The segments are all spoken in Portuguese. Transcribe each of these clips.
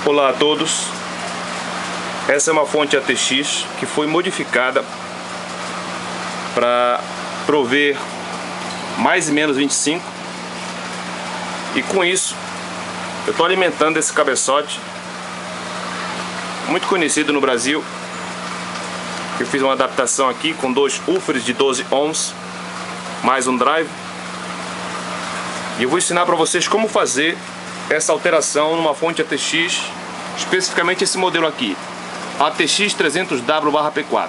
Olá a todos, essa é uma fonte ATX que foi modificada para prover mais e menos 25, e com isso eu estou alimentando esse cabeçote muito conhecido no Brasil. Eu fiz uma adaptação aqui com dois woofers de 12 ohms mais um drive, e eu vou ensinar para vocês como fazer essa alteração numa fonte ATX, especificamente esse modelo aqui, ATX 300W/P4.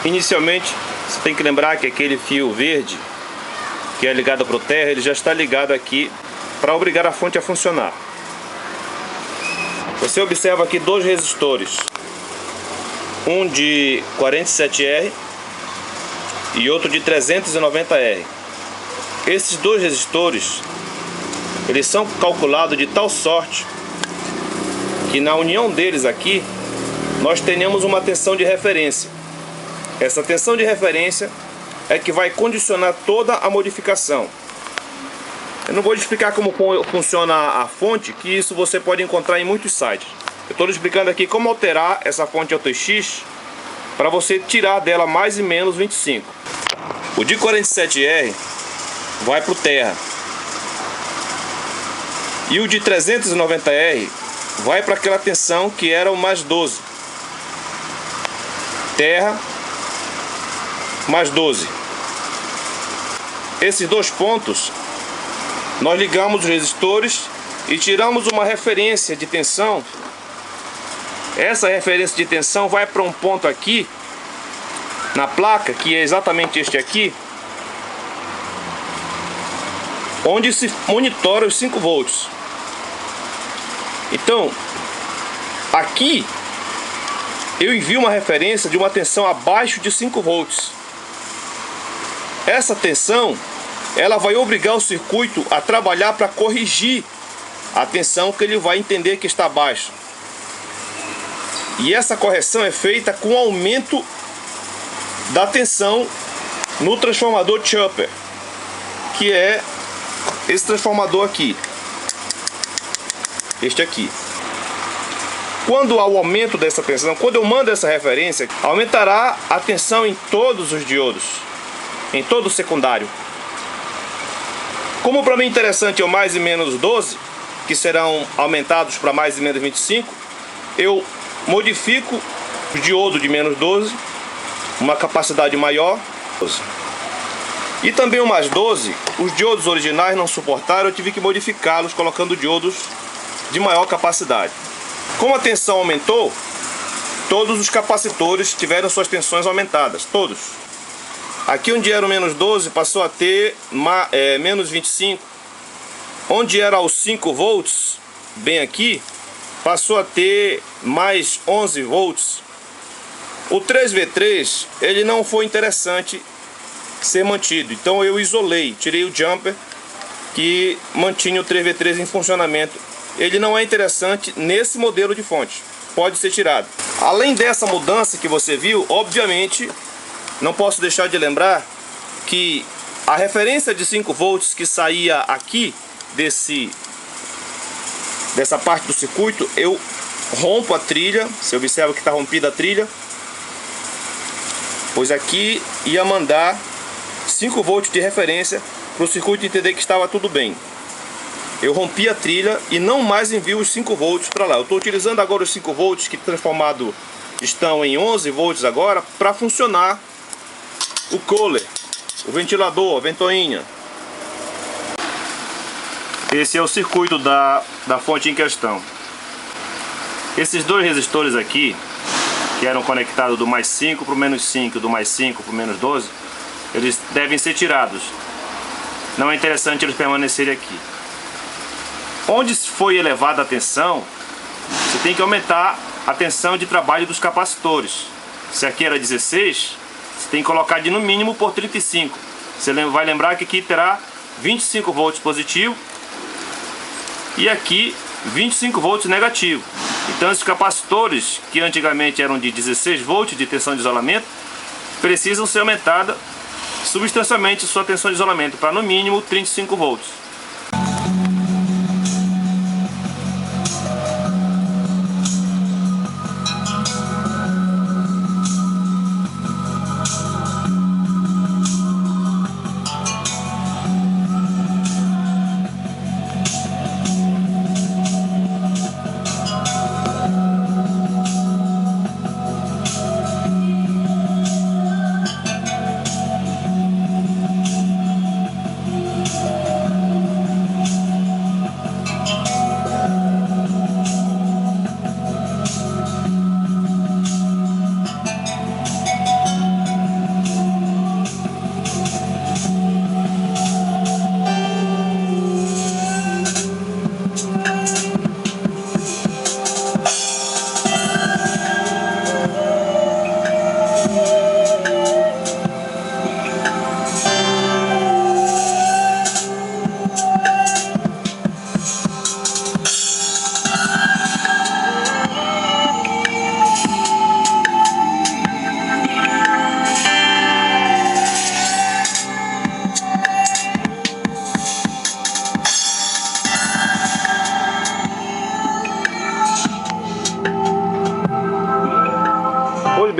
Inicialmente, você tem que lembrar que aquele fio verde que é ligado para o terra, ele já está ligado aqui para obrigar a fonte a funcionar. Você observa aqui dois resistores, um de 47R e outro de 390R. Esses dois resistores, eles são calculados de tal sorte que na união deles aqui nós tenhamos uma tensão de referência. Essa tensão de referência é que vai condicionar toda a modificação. Eu não vou explicar como funciona a fonte, que isso você pode encontrar em muitos sites. Eu estou explicando aqui como alterar essa fonte ATX para você tirar dela mais e menos 25. O de 47R vai para o terra, e o de 390R vai para aquela tensão que era o mais 12. Terra mais 12. Esses dois pontos nós ligamos os resistores e tiramos uma referência de tensão. Essa referência de tensão vai para um ponto aqui na placa, que é exatamente este aqui, onde se monitora os 5 volts. Então, aqui eu envio uma referência de uma tensão abaixo de 5 volts. Essa tensão, ela vai obrigar o circuito a trabalhar para corrigir a tensão que ele vai entender que está abaixo. E essa correção é feita com o aumento da tensão no transformador chopper, que é esse transformador aqui, este aqui. Quando há o aumento dessa tensão, quando eu mando essa referência, aumentará a tensão em todos os diodos, em todo o secundário. Como para mim interessante é o mais e menos 12, que serão aumentados para mais e menos 25, eu modifico o diodo de menos 12, uma capacidade maior. E também o mais 12, os diodos originais não suportaram, eu tive que modificá-los colocando diodos de maior capacidade. Como a tensão aumentou, todos os capacitores tiveram suas tensões aumentadas, todos. Aqui onde era o menos 12 passou a ter menos 25. Onde era os 5 volts, bem aqui, passou a ter mais 11 volts. O 3V3, ele não foi interessante ser mantido, então eu isolei, tirei o jumper que mantinha o 3V3 em funcionamento. Ele não é interessante nesse modelo de fonte, pode ser tirado. Além dessa mudança que você viu, obviamente não posso deixar de lembrar que a referência de 5 volts que saía aqui dessa parte do circuito, eu rompo a trilha. Você observa que está rompida a trilha, pois aqui ia mandar 5 volts de referência para o circuito entender que estava tudo bem. Eu rompi a trilha e não mais envio os 5 volts para lá. Eu estou utilizando agora os 5 volts que transformado estão em 11 volts agora para funcionar o cooler, o ventilador, a ventoinha. Esse é o circuito da fonte em questão. Esses dois resistores aqui, que eram conectados do mais 5 para o menos 5, do mais 5 para o menos 12, eles devem ser tirados. Não é interessante eles permanecerem aqui. Onde foi elevada a tensão, você tem que aumentar a tensão de trabalho dos capacitores. Se aqui era 16, você tem que colocar de no mínimo por 35. Você vai lembrar que aqui terá 25 volts positivo e aqui 25 volts negativo. Então esses capacitores, que antigamente eram de 16 volts de tensão de isolamento, precisam ser aumentada substancialmente sua tensão de isolamento para no mínimo 35 volts.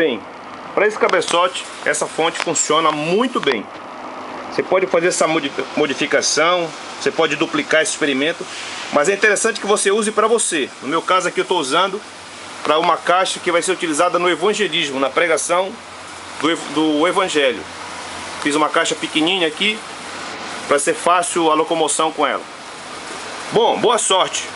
bem, para esse cabeçote, essa fonte funciona muito bem. Você pode fazer essa modificação, você pode duplicar esse experimento, mas é interessante que você use para você. No meu caso aqui eu estou usando para uma caixa que vai ser utilizada no evangelismo, na pregação do evangelho. Fiz uma caixa pequenininha aqui para ser fácil a locomoção com ela. Bom, boa sorte!